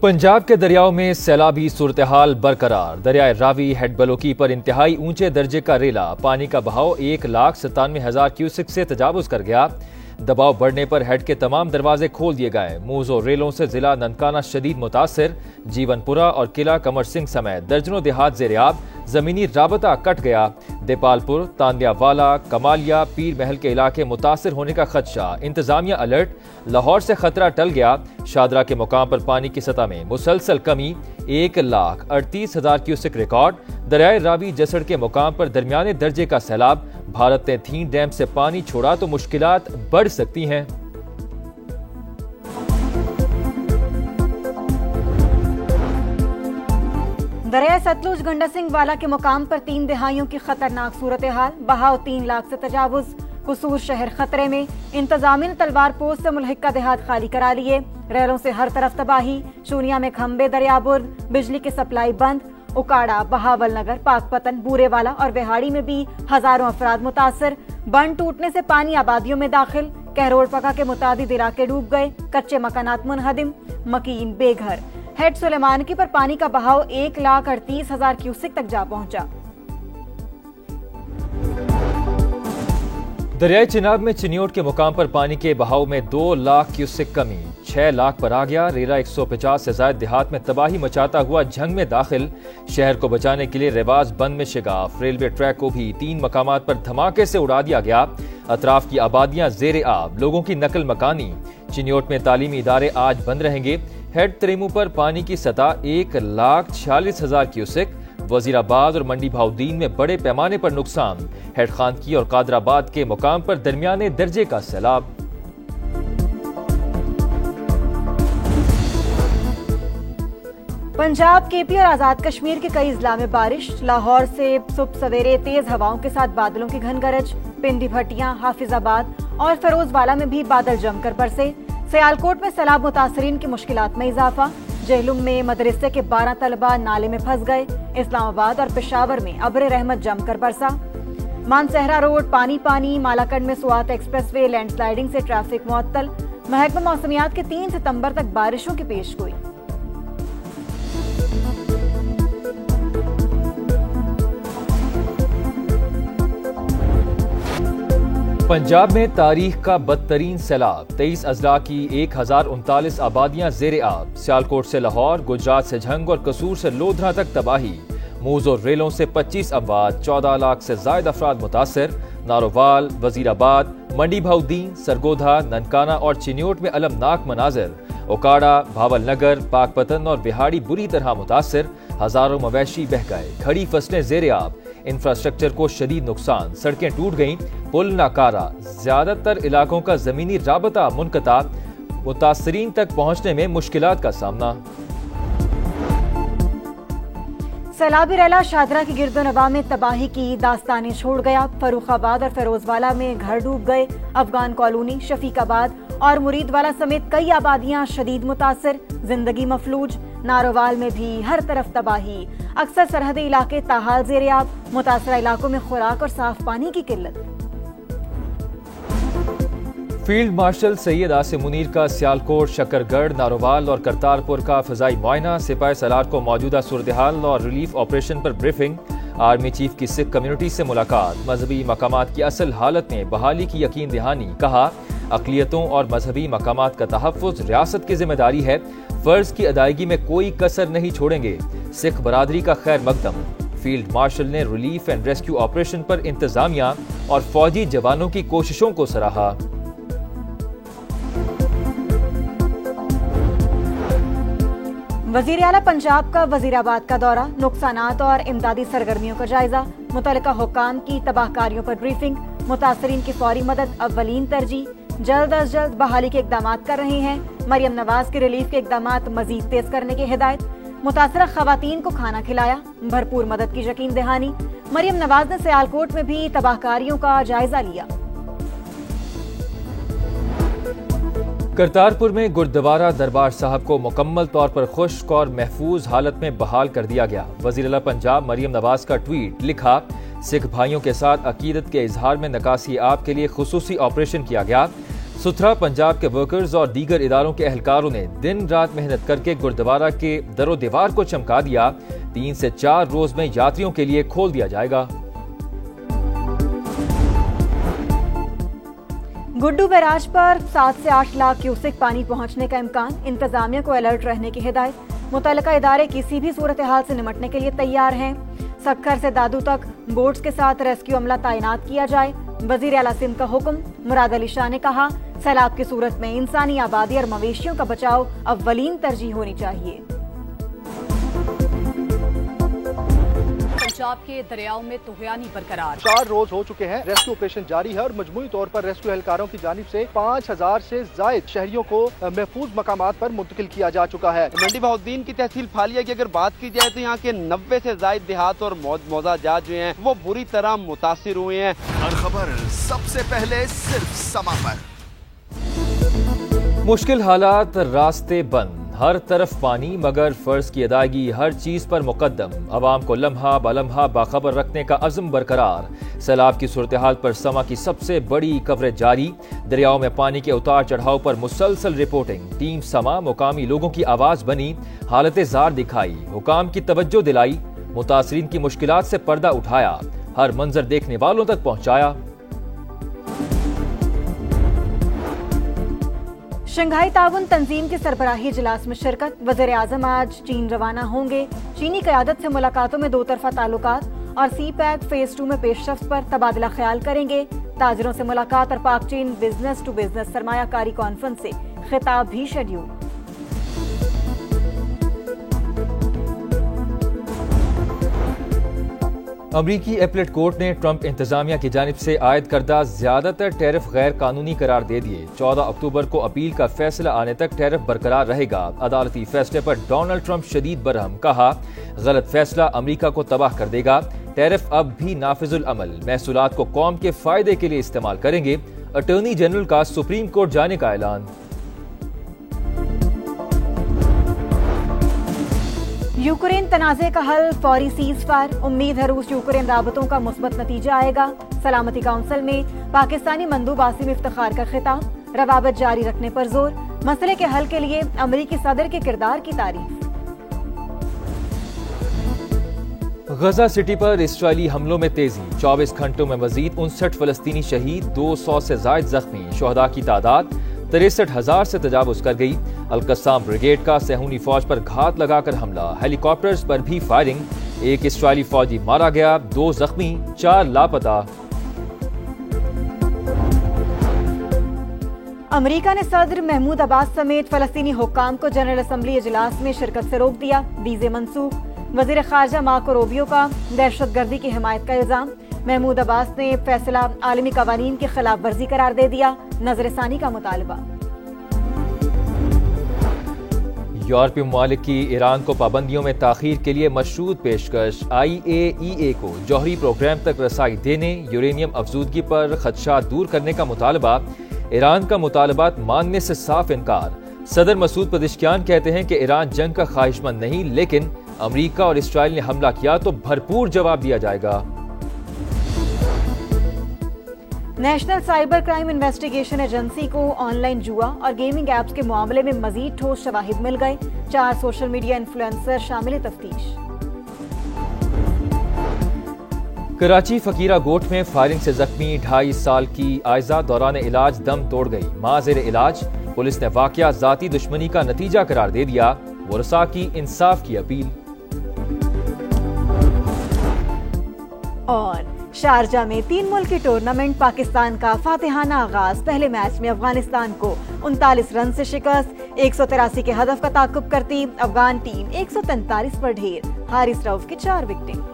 पंजाब के दरियाओं में सैलाबी सूरतहाल बरकरार। दरियाए रावी हेड बलोकी पर इंतहाई ऊंचे दर्जे का रेला, पानी का बहाव 1,97,000 क्यूसेक से तजावुज कर गया। दबाव बढ़ने पर हेड के तमाम दरवाजे खोल दिए गए। मूजो रेलों से जिला ननकाना शदीद मुतासिर। जीवनपुरा और किला कमर सिंह समेत दर्जनों देहात ज़ेर-ए-आब, जमीनी राबता कट गया। देपालपुर, तांदियावाला, कमालिया, पीर महल के इलाके मुतासिर होने का खदशा। इंतजामिया अलर्ट। लाहौर से खतरा टल गया। शादरा के मुकाम पर पानी की सतह में मुसलसल कमी, 1,38,000 क्यूसेक रिकॉर्ड। दरियाए रावी जसड़ के मुकाम पर दरमियाने दर्जे का सैलाब। भारत ने थीन डैम से पानी छोड़ा तो मुश्किलात बढ़ सकती हैं। दरिया सतलुज गंडा सिंह वाला के मुकाम पर 3 दिहाइयों की खतरनाक सूरत हाल। बहाव 3 लाख से तजावुज। कसूर शहर खतरे में। इंतजामी ने तलवार पोस्ट से मुल्हिका देहात खाली करा लिए। रेलों से हर तरफ तबाही। शूनिया में खंबे दरियाबुर्द, बिजली की सप्लाई बंद। उकाड़ा, बहावल नगर, पाकपतन, बूरेवाला और बिहाड़ी में भी हजारों अफराद मुतासर। बंद टूटने से पानी आबादियों में दाखिल। कहरोड़ पका के मुतादिद इलाके डूब गए। कच्चे मकानात मुनहदिम, मकीन बेघर। हेड सुलेमानकी पर पानी का बहाव 1,38,000 क्यूसेक तक जा पहुंचा। दरियाई चिनाब में चिन्योट के मुकाम पर पानी के बहाव में 2 लाख क्यूसेक कमी, 6 लाख पर आ गया। रेरा 150 से ज्यादा देहात में तबाही मचाता हुआ झंग में दाखिल। शहर को बचाने के लिए रिवाज बंद में शिगाफ। रेलवे ट्रैक को भी 3 मकामात पर धमाके से उड़ा दिया गया। अतराफ की आबादियां ज़ेर-ए-आब, लोगों की नकल मकानी। चिन्योट में तालीमी इदारे आज बंद रहेंगे। हेड तरेमू पर पानी की सतह 1,46,000 क्यूसेक। वजीराबाद और मंडी भाउद्दीन में बड़े पैमाने पर नुकसान। हेड खानकी और कादराबाद के मुकाम पर दरमियाने दर्जे का सैलाब। पंजाब, केपी और आजाद कश्मीर के कई जिला में बारिश। लाहौर से सुबह सवेरे तेज हवाओं के साथ बादलों की घन गरज। पिंडी भट्टियां, हाफिजाबाद और फिरोजवाला में भी बादल जमकर बरसे। सियालकोट में सैलाब मुतासरीन की मुश्किलात में इजाफा। जेहलुम में मदरसे के 12 तलबा नाले में फंस गए। इस्लामाबाद और पेशावर में अब्र रहमत जमकर बरसा। मानसहरा रोड पानी पानी। मालाकंड में सुआत एक्सप्रेसवे लैंडस्लाइडिंग से ट्रैफिक मुअत्तल। महकमा मौसमियात के 3 सितंबर तक बारिशों की पेशगोई। पंजाब में तारीख का बदतरीन सैलाब। 23 अजला की 1,039 आबादियां ज़ेर-ए-आब। सियालकोट से लाहौर, गुजरात से झंग और कसूर से लोधरा तक तबाही। मूज और रेलों से 25 अमवात, 14 लाख से ज्यादा अफराद मुतासर। नारोवाल, वजीराबाद, मंडी भाउद्दीन, सरगोधा, ननकाना और चिन्योट में अलमनाक मनाजिर। उकाड़ा, भावल नगर, पाकपतन और बिहाड़ी बुरी तरह मुतासर। हजारों मवेशी बह गए। खड़ी फसलें ज़ेर-ए-आब। इंफ्रास्ट्रक्चर को शदीद नुकसान। सड़कें टूट गईं। पुल नाकारा। ज्यादातर इलाकों का जमीनी राबता मुनक़ता। मुतासरीन तक पहुंचने में मुश्किलात का सामना। सैलाबी रैला शादरा की गिरदोनवा में तबाही की दास्तानें छोड़ गया। फरुखाबाद और फिरोजवाला में घर डूब गए। अफगान कॉलोनी, शफीकाबाद और मुरीदवाला समेत कई आबादियां शदीद मुतासर। जिंदगी मफलूज। नारोवाल में भी हर तरफ तबाही। अक्सर सरहदी इलाके ताहाल ज़ेर-ए-आब। मुतासरा इलाकों में खुराक और साफ पानी की किल्लत। फील्ड मार्शल सैयद आसिम मुनीर का सियालकोट, शकरगढ़, नारोवाल और करतारपुर का फजाई मुआयना। सिपाही सलार को मौजूदा सूरत-ए-हाल और रिलीफ ऑपरेशन पर ब्रीफिंग। आर्मी चीफ की सिख कम्युनिटी से मुलाकात। मजहबी मकामात की असल हालत में बहाली की यकीन दहानी। कहा, अक़लियतों और मजहबी मकामात का तहफ़्फ़ुज़ रियासत की जिम्मेदारी है। फर्ज की अदायगी में कोई कसर नहीं छोड़ेंगे। सिख बरादरी का खैर मकदम। फील्ड मार्शल ने रिलीफ एंड रेस्क्यू ऑपरेशन पर इंतजामिया और फौजी जवानों की कोशिशों को सराहा। वज़ीर आला पंजाब का वज़ीराबाद का दौरा। नुकसानात और इमदादी सरगर्मियों का जायजा। मुतल्लिका हुक्काम की तबाहकारियों पर ब्रीफिंग। मुतासरीन की फौरी मदद अव्वलीन तरजीह। जल्द अज जल्द बहाली के इकदाम कर रहे हैं। मरियम नवाज के रिलीफ के इकदाम मजीद तेज करने की हिदायत। मुतासरा खवातीन को खाना खिलाया। भरपूर मदद की यकीन दहानी। मरियम नवाज ने सियालकोट में भी तबाहकारियों का जायजा लिया। करतारपुर में गुरुद्वारा दरबार साहब को मुकम्मल तौर पर खुश्क और महफूज हालत में बहाल कर दिया गया। वज़ीर आला पंजाब मरियम नवाज का ट्वीट। लिखा, सिख भाइयों के साथ अकीदत के इजहार में नकासी आब के लिए खुसूसी ऑपरेशन किया गया। सुथरा पंजाब के वर्कर्स और दीगर इदारों के एहलकारों ने दिन रात मेहनत करके गुरुद्वारा के दरो दीवार को चमका दिया। 3 से 4 रोज में यात्रियों के लिए खोल दिया जाएगा। गुड्डू बैराज पर 7 से 8 लाख क्यूसेक पानी पहुंचने का इम्कान। इंतजामिया को अलर्ट रहने की हिदायत। मुतल्लिका इदारे किसी भी सूरत हाल से निमटने के लिए तैयार हैं। सक्खर से दादू तक बोट्स के साथ रेस्क्यू अमला तैनात किया जाए। वजीर आला सिंध का हुक्म। मुराद अली शाह ने कहा, सैलाब की सूरत में इंसानी आबादी और मवेशियों का बचाव अव्वलीन तरजीह होनी चाहिए। पंजाब के दरियाओं में तुग़यानी बरकरार। 4 रोज हो चुके हैं, रेस्क्यू ऑपरेशन जारी है और मजमूई तौर पर रेस्क्यू एहलकारों की जानिब से 5000 से जायद शहरियों को महफूज मकामात पर मुंतकिल किया जा चुका है। मंडी बहाउद्दीन की तहसील फालिया की अगर बात की जाए तो यहाँ के 90 से जायद देहात और मौजाजात जो हैं वो बुरी तरह मुतासिर हुए हैं। हर खबर सबसे पहले सिर्फ समा पर। मुश्किल हालात, रास्ते बंद, हर तरफ पानी, मगर फर्ज की अदायगी हर चीज पर मुकद्दम। अवाम को लम्हा बलम्हा बाखबर रखने का अज़्म बरकरार। सैलाब की सूरत हाल पर समा की सबसे बड़ी कवरेज जारी। दरियाओं में पानी के उतार चढ़ाव पर मुसलसल रिपोर्टिंग। टीम समा मुकामी लोगों की आवाज बनी, हालत जार दिखाई, हुकाम की तवज्जो दिलाई, मुतासरीन की मुश्किलात से पर्दा उठाया, हर मंजर देखने वालों तक पहुंचाया। शंघाई ताउन तंजीम की सरबराही इजलास में शिरकत। वज़ीर आज़म आज चीन रवाना होंगे। चीनी क़यादत से मुलाकातों में 2 तरफ़ा ताल्लुकात और सी पैक फेज 2 में पेशरफ्त पर तबादला ख्याल करेंगे। ताजरों से मुलाकात और पाक चीन बिजनेस टू बिजनेस सरमायाकारी कॉन्फ्रेंस से खिताब भी शेड्यूल। अमरीकी एपलेट कोर्ट ने ट्रंप इंतजामिया की जानिब से आयद करदा ज्यादातर टैरिफ गैर कानूनी करार दे दिए। 14 अक्टूबर को अपील का फैसला आने तक टैरिफ बरकरार रहेगा। अदालती फैसले पर डोनाल्ड ट्रंप शदीद बरहम, कहा गलत फैसला अमरीका को तबाह कर देगा। टैरिफ अब भी नाफिजुल अमल, महसूलात को कौम के फायदे के लिए इस्तेमाल करेंगे। अटॉर्नी जनरल का सुप्रीम कोर्ट जाने का ऐलान। यूक्रेन तनाज़े का हल, फौरी सीज फायर। उम्मीद है रूस यूक्रेन राबतों का मुस्बत नतीजा आएगा। सलामती काउंसिल में पाकिस्तानी मंदूब आसिम इफ्तिखार का खिताब। रवाबत जारी रखने पर जोर। मसले के हल के लिए अमरीकी सदर के किरदार की तारीफ। गजा सिटी पर इस्राइली हमलों में तेजी। 24 घंटों में मजीद 59 फलस्तीनी शहीद, 200 से जायद जख्मी। शोहदा की तादाद 63,000 से तजावुज कर गई। अल-कस्साम ब्रिगेड का सेहूनी फौज पर घात लगाकर हमला। हेलीकॉप्टर्स पर भी फायरिंग। 1 इस्राइली फौजी मारा गया, 2 जख्मी, 4 लापता। अमरीका ने सदर महमूद अब्बास समेत फलस्तीनी हुक्काम को जनरल असम्बली इजलास में शिरकत से रोक दिया। वीजे मंसूख। वजीर खारजा मार्को रूबियो का दहशतगर्दी की हिमायत का इल्जाम। महमूद अब्बास ने फैसला आलमी कवानीन की खिलाफ वर्जी करार दे दिया। नजरसानी का मुतालबा। यूरोपीय ममालिक की ईरान को पाबंदियों में ताखीर के लिए मशरूत पेशकश। IAEA को जौहरी प्रोग्राम तक रसाई देने, यूरेनियम अफजूदगी पर खदशात दूर करने का मुतालबा। ईरान का मुतालबात मानने से साफ इनकार। सदर मसूद पज़ेश्कियान कहते हैं कि ईरान जंग का ख्वाहिशमंद नहीं, लेकिन अमरीका और इसराइल ने हमला किया तो भरपूर जवाब दिया जाएगा। National cyber crime investigation agency को ऑनलाइन जुआ और गेमिंग एप्स के मामले में मजीद ठोस शवाहिद मिल गए। 4 सोशल मीडिया इन्फ्लुएंसर शामिल तफ्तीश। कराची फकीरा गोट में फायरिंग से जख्मी 2.5 साल की आयजा दौरान इलाज दम तोड़ गई। मां ज़ेर इलाज। पुलिस ने वाकया जाती दुश्मनी का नतीजा करार दे दिया। वरसा की इंसाफ की अपील। और शारजा में 3 मुल्की टूर्नामेंट, पाकिस्तान का फातिहाना आगाज। पहले मैच में अफगानिस्तान को 39 रन से शिकस्त। 183 के हदफ का ताकुब करती अफगान टीम 143 पर ढेर। हारिस रऊफ की 4 विकेटें।